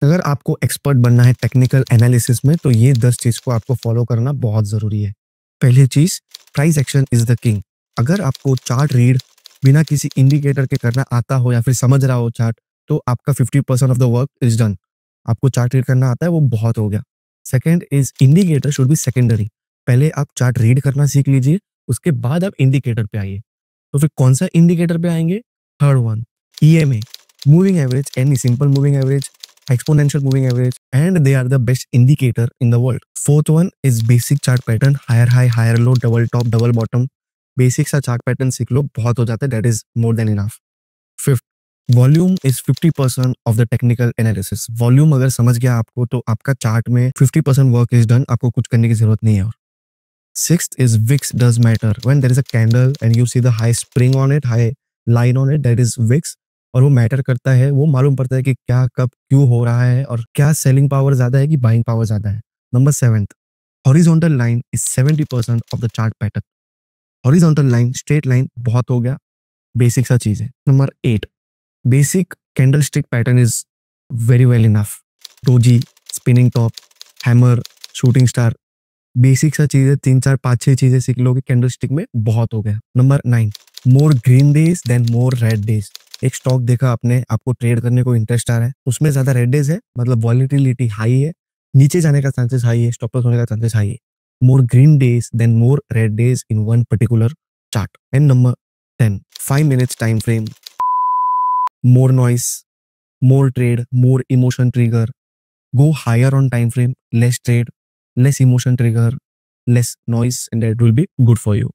अगर आपको एक्सपर्ट बनना है टेक्निकल एनालिसिस में तो ये 10 चीज को आपको फॉलो करना बहुत जरूरी है। पहली चीज, price action is the king. अगर आपको चार्ट रीड बिना किसी इंडिकेटर के करना आता हो या फिर समझ रहा हो चार्ट, तो आपका 50% of the work is done. आपको चार्ट रीड करना आता है वो बहुत हो गया। Second is, indicator should be secondary. पहले आप चार्ट रीड करना सीख लीजिए, उसके बाद आप इंडिकेटर पे आइए। तो फिर कौन सा इंडिकेटर पे आएंगे? Third one, EMA, moving average, any simple moving average, exponential moving average, and they are the best indicator in the world. Fourth one is basic chart pattern, higher high, higher low, double top, double bottom. Basic सा chart pattern सीख लो, बहुत हो जाता है, that is more than enough. Fifth, volume is 50% of the technical analysis. Volume अगर समझ गया आपको तो आपका चार्ट में 50% वर्क इज डन, आपको कुछ करने की जरूरत नहीं है। और sixth is wicks does matter. When there is a candle and you see the high spring on it, high line on it, that is wicks. और वो मैटर करता है, वो मालूम पड़ता है कि क्या कब क्यों हो रहा है और क्या सेलिंग पावर ज्यादा है कि बाइंग पावर ज्यादा है। Number seventh, horizontal line is 70% of the chart pattern. Horizontal line, straight line बहुत हो गया, बेसिक सा चीज है। Number eight, basic candle stick pattern is very well enough. Doji, spinning top, hammer, shooting star, basic सा चीज है। 3 4 5 6 चीजें सीख लोगे कैंडल स्टिक में, बहुत हो गया। Number 9, more green days then more red days. एक स्टॉक देखा आपने, आपको ट्रेड करने को इंटरेस्ट आ रहा है, उसमें ज्यादा रेड डेज है, मतलब वॉलिटिलिटी हाई है, नीचे जाने का चांसेस हाई है, स्टॉप लॉस होने का चांसेस हाई है। More green days then more red days in one particular chart. And number 10, 5 minutes time frame, more noise, more trade, more emotion trigger. Go higher on time frame, less trade, less emotion trigger, less noise, and that will be good for you.